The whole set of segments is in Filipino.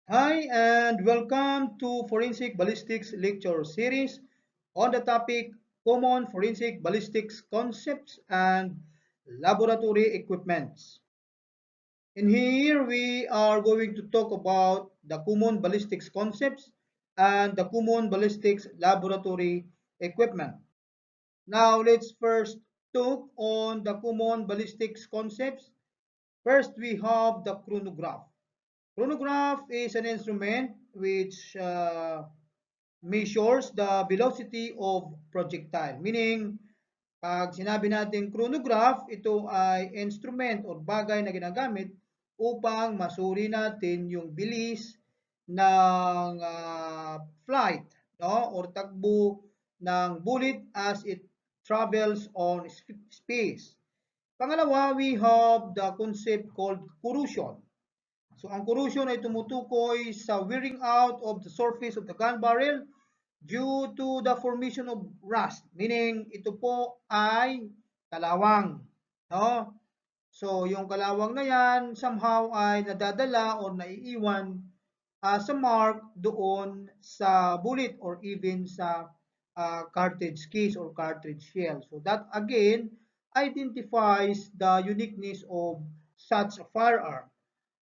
Hi, and welcome to Forensic Ballistics Lecture Series on the topic Common Forensic Ballistics Concepts and Laboratory Equipments. In here, we are going to talk about the common ballistics concepts and the common ballistics laboratory equipment. Now, let's first talk on the common ballistics concepts. First, we have the chronograph. Chronograph is an instrument which measures the velocity of projectile. Meaning, pag sinabi natin chronograph, ito ay instrument o bagay na ginagamit upang masuri natin yung bilis ng flight, no? Or takbo ng bullet as it travels on space. Pangalawa, we have the concept called corrosion. So ang corrosion ay tumutukoy sa wearing out of the surface of the gun barrel due to the formation of rust. Meaning, ito po ay kalawang. No? So, yung kalawang na yan, somehow ay nadadala o naiiwan sa mark doon sa bullet or even sa cartridge case or cartridge shell. So, that again identifies the uniqueness of such a firearm.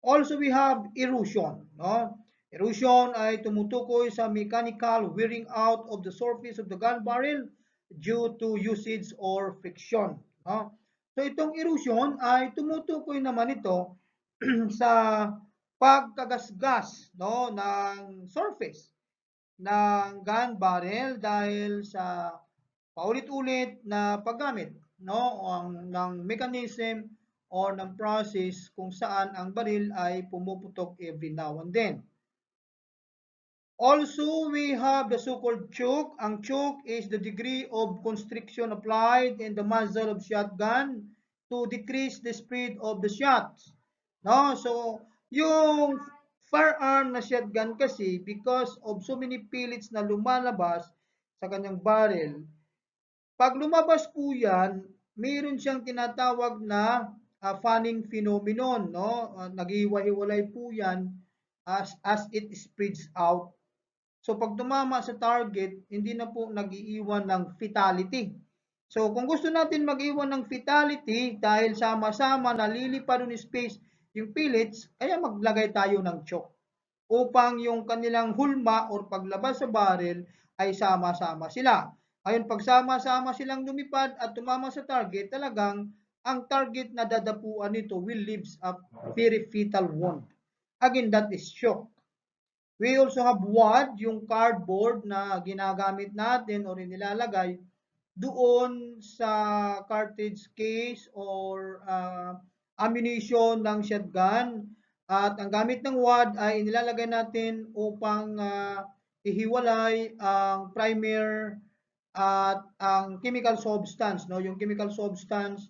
Also, we have erosion. No? Erosion ay tumutukoy sa mechanical wearing out of the surface of the gun barrel due to usage or friction. No? So, itong erosion ay tumutukoy naman ito sa pagkagasgas, no, ng surface ng gun barrel dahil sa paulit-ulit na paggamit, no, ng mechanism or ng process kung saan ang baril ay pumuputok every now and then. Also, we have the so-called choke. Ang choke is the degree of constriction applied in the muzzle of shotgun to decrease the speed of the shots. No? So, yung firearm na shotgun kasi, because of so many pellets na lumalabas sa kanyang barrel, pag lumabas po yan, mayroon siyang tinatawag na fanning phenomenon, no? Naghiwa-hiwalay po yan as it spreads out. So pag tumama sa target, hindi na po nag-iiwan ng fatality. So kung gusto natin mag-iwan ng fatality dahil sama-sama nalilipad ng space yung pellets, kaya maglagay tayo ng choke upang yung kanilang hulma or paglabas sa barrel ay sama-sama sila. Ngayon, pag sama-sama silang lumipad at tumama sa target, talagang ang target na dadapuan nito will leave a very fatal wound. Again, that is shock. We also have wad, yung cardboard na ginagamit natin or inilalagay doon sa cartridge case or ammunition ng shotgun. At ang gamit ng wad ay inilalagay natin upang ihiwalay ang primer at ang chemical substance, no? Yung chemical substance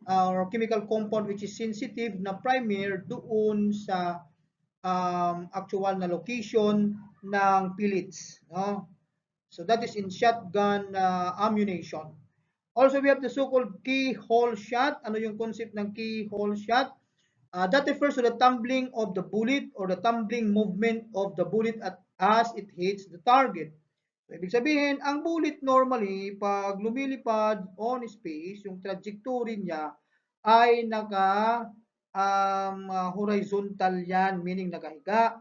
or chemical compound which is sensitive na primer doon sa actual na location ng pellets, no? So that is in shotgun ammunition. Also, we have the so-called keyhole shot. Ano yung concept ng keyhole shot? That refers to the tumbling of the bullet or the tumbling movement of the bullet as it hits the target. So, ibig sabihin, ang bullet normally, pag lumilipad on space, yung trajectory niya ay horizontal yan, meaning nakahiga.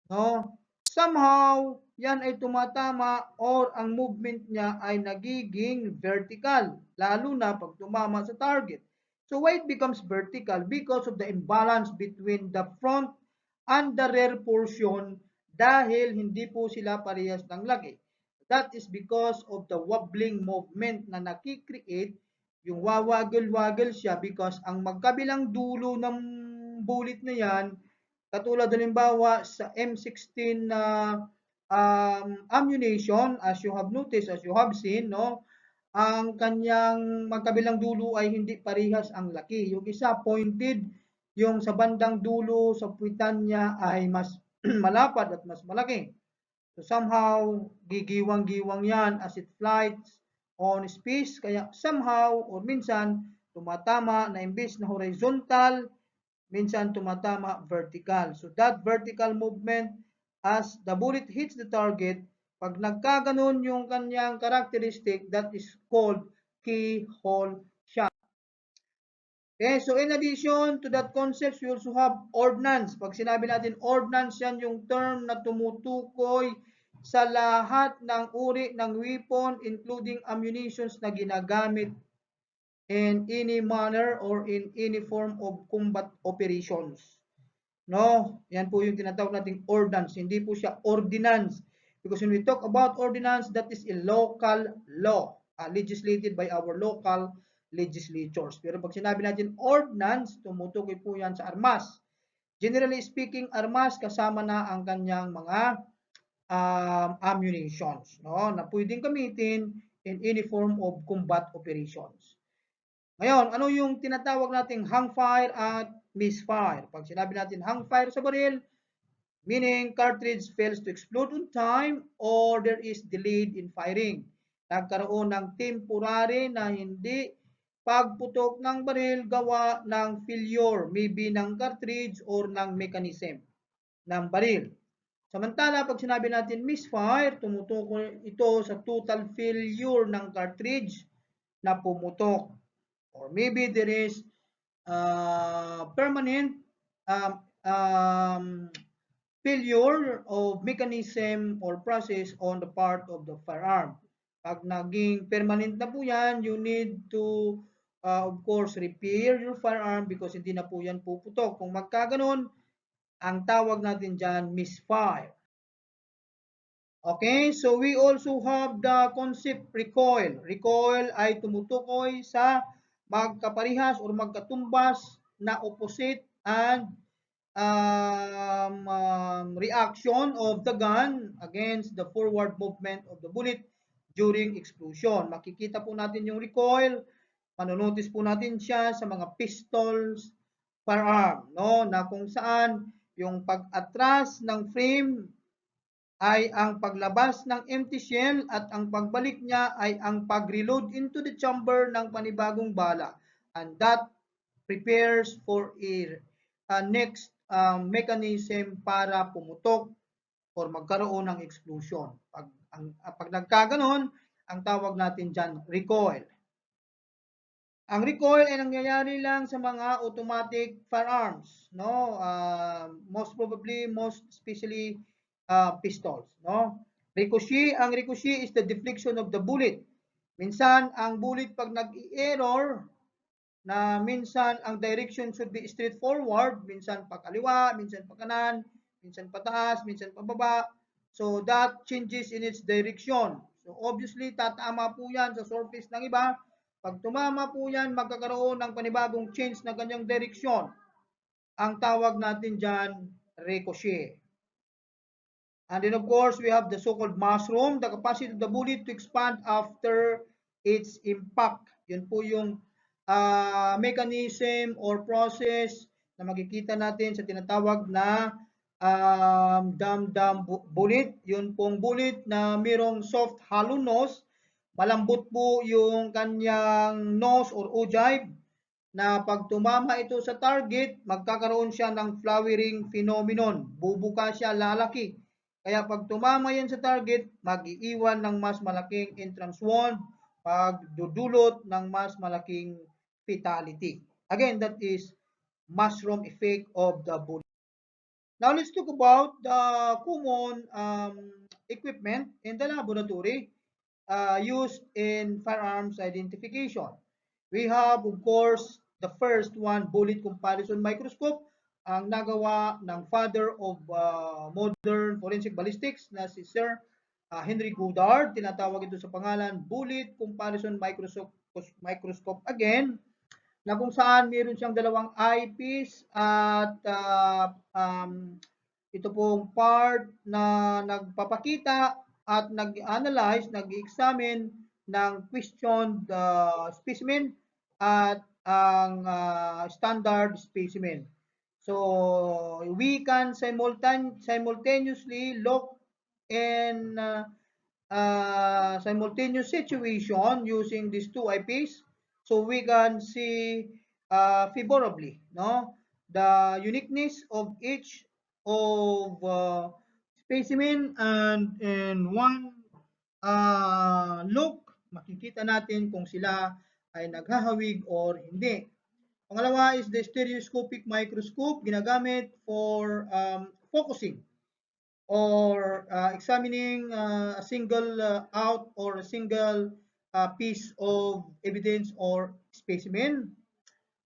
No? Somehow, yan ay tumatama or ang movement niya ay nagiging vertical, lalo na pag tumama sa target. So why it becomes vertical? Because of the imbalance between the front and the rear portion dahil hindi po sila parehas ng laki. That is because of the wobbling movement na nakikreate, yung wawagel-wagel siya because ang magkabilang dulo ng bullet na yan, katulad halimbawa sa M16 na ammunition, as you have noticed, as you have seen, no, ang kanyang magkabilang dulo ay hindi parehas ang laki. Yung isa pointed, yung sa bandang dulo sa puwitan niya ay mas malapad at mas malaki. So somehow, gigiwang-giwang yan as it flies on space. Kaya somehow or minsan, tumatama na imbes na horizontal, minsan tumatama vertical. So that vertical movement as the bullet hits the target, pag nagkaganon yung kanyang characteristic, that is called keyhole shot. Okay, so in addition to that concept, we also have ordnance. Pag sinabi natin ordnance, yan yung term na tumutukoy sa lahat ng uri ng weapon, including ammunitions na ginagamit in any manner or in any form of combat operations. No, yan po yung tinatawag nating ordnance. Hindi po siya ordinance. Because when we talk about ordinance, that is a local law, legislated by our local legislatures. Pero pag sinabi natin ordnance, tumutukoy po yan sa armas. Generally speaking, armas kasama na ang kanyang mga ammunitions, no, na pwedeng gamitin in any form of combat operations. Ngayon, ano yung tinatawag nating hang fire at misfire? Pag sinabi natin hang fire sa baril, meaning cartridge fails to explode on time or there is delayed in firing. Nagkaroon ng temporary na hindi pagputok ng baril gawa ng failure, maybe ng cartridge or ng mechanism ng baril. Samantala, pag sinabi natin misfire, tumutukoy ito sa total failure ng cartridge na pumutok. Or maybe there is permanent failure of mechanism or process on the part of the firearm. Pag naging permanent na po yan, you need to, of course, repair your firearm because hindi na po yan puputok. Kung magkaganon, ang tawag natin dyan, misfire. Okay, so we also have the concept recoil. Recoil ay tumutukoy sa magkaparihas or magkatumbas na opposite and reaction of the gun against the forward movement of the bullet during explosion. Makikita po natin yung recoil, manonotice po natin siya sa mga pistols, firearm, no, na kung saan yung pag-atras ng frame ay ang paglabas ng empty shell at ang pagbalik niya ay ang pag-reload into the chamber ng panibagong bala, and that prepares for a next mechanism para pumutok or magkaroon ng explosion. Pag nagkaganon, ang tawag natin dyan recoil. Ang recoil ay nangyayari lang sa mga automatic firearms, no? Most probably, most especially pistols, no? Ricochet, ang ricochet is the deflection of the bullet. Minsan, ang bullet pag nag-error, na minsan ang direction should be straightforward, minsan pa kaliwa, minsan pa kanan, minsan pataas, minsan pababa. So that changes in its direction. So obviously, tatama po yan sa surface ng iba. Pag tumama po yan, magkakaroon ng panibagong change na kanyang direction. Ang tawag natin dyan, ricochet. And then of course, we have the so-called mushroom, the capacity of the bullet to expand after its impact. Yun po yung mechanism or process na makikita natin sa tinatawag na dam-dam bullet. Yun pong bullet na mayroong soft hollow nose, malambot po yung kanyang nose or ogive, na pag tumama ito sa target, magkakaroon siya ng flowering phenomenon. Bubuka siya, lalaki. Kaya pag tumama yan sa target, mag-iiwan ng mas malaking entrance wound, pagdudulot ng mas malaking fatality. Again, that is mushroom effect of the bullet. Now, let's talk about the common equipment in the laboratory used in firearms identification. We have, of course, the first one, bullet comparison microscope, ang nagawa ng father of modern forensic ballistics na si Sir Henry Goddard. Tinatawag ito sa pangalan bullet comparison microscope again, na kung saan meron siyang dalawang eyepiece at ito pong part na nagpapakita at nag-analyze, nag-examine ng questioned specimen at ang standard specimen. So we can simultaneously look in simultaneous situation using these two eyepiece, so we can see favorably, no, the uniqueness of each of specimen, and in one look, makikita natin kung sila ay naghahawig or hindi. Pangalawa is the stereoscopic microscope, ginagamit for focusing or examining a single out or a single piece of evidence or specimen,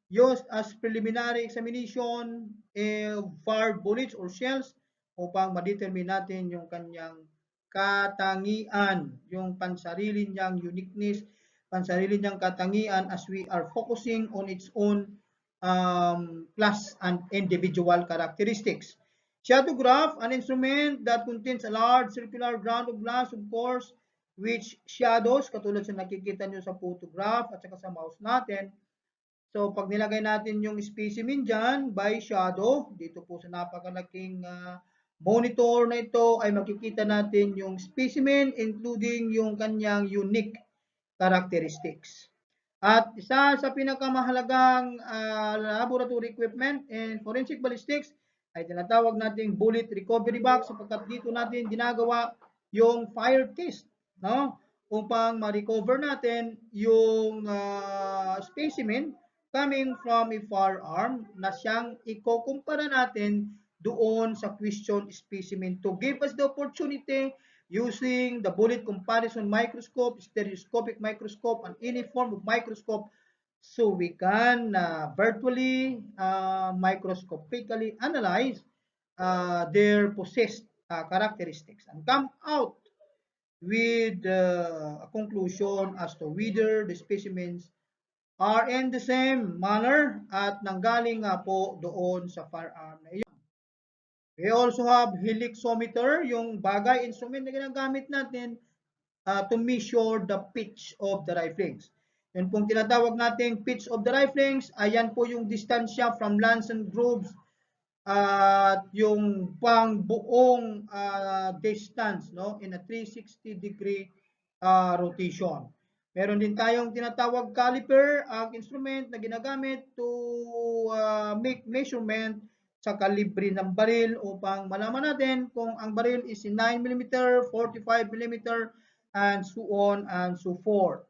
used as preliminary examination of fired bullets or shells upang ma-determine natin yung kanyang katangian, yung pansarili niyang uniqueness, pansarili niyang katangian as we are focusing on its own class and individual characteristics. Shadowgraph, an instrument that contains a large circular ground of glass, of course, which shadows, katulad sa nakikita nyo sa photograph at saka sa mouse natin. So, pag nilagay natin yung specimen dyan by shadow, dito po sa napakalaking monitor na ito, ay makikita natin yung specimen including yung kanyang unique characteristics. At isa sa pinakamahalagang laboratory equipment in forensic ballistics ay tinatawag nating bullet recovery box, sapagkat dito natin ginagawa yung fire test, no? Upang ma-recover natin yung specimen coming from a firearm na siyang ikukumpara natin doon sa question specimen to give us the opportunity using the bullet comparison microscope, stereoscopic microscope, and any form of microscope, so we can virtually microscopically analyze their possessed characteristics and come out with a conclusion as to whether the specimens are in the same manner at nanggaling nga po doon sa firearm na iyon. We also have helixometer, yung bagay instrument na ginagamit natin to measure the pitch of the riflings. Yun pong tinatawag nating pitch of the riflings, ayan po yung distansya from lance and grooves at yung pang buong distance, no, in a 360 degree rotation. Meron din tayong tinatawag caliper, ang instrument na ginagamit to make measurement sa kalibre ng baril upang malaman natin kung ang baril is 9mm, 45mm, and so on and so forth.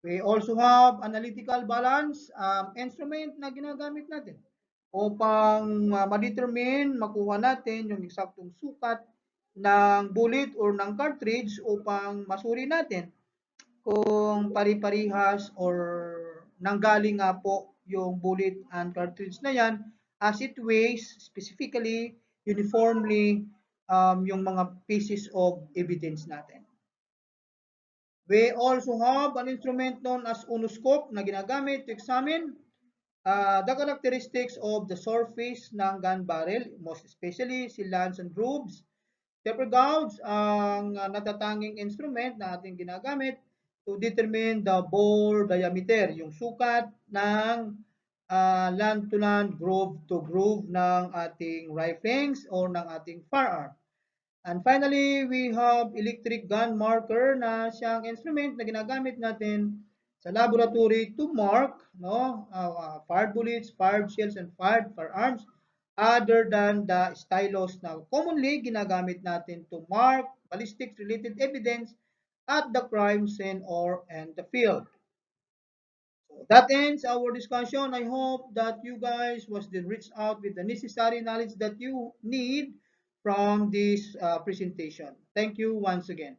We also have analytical balance instrument na ginagamit natin upang ma-determine, makuha natin yung eksaktong sukat ng bullet or ng cartridge upang masuri natin kung pari-parihas or nanggaling nga po yung bullet and cartridge na yan as it weighs specifically, uniformly, yung mga pieces of evidence natin. We also have an instrument known as onoscope na ginagamit to examine the characteristics of the surface ng gun barrel, most especially si lance and grooves. Taper gouge ang natatanging instrument na ating ginagamit to determine the bore diameter, yung sukat ng land to land, groove to groove ng ating riflings or ng ating firearm. And finally, we have electric gun marker na siyang instrument na ginagamit natin sa laboratory to mark, no, fired bullets, fired shells, and fired firearms other than the stylus na commonly ginagamit natin to mark ballistics related evidence at the crime scene or in the field. That ends our discussion. I hope that you guys was then reached out with the necessary knowledge that you need from this presentation. Thank you once again.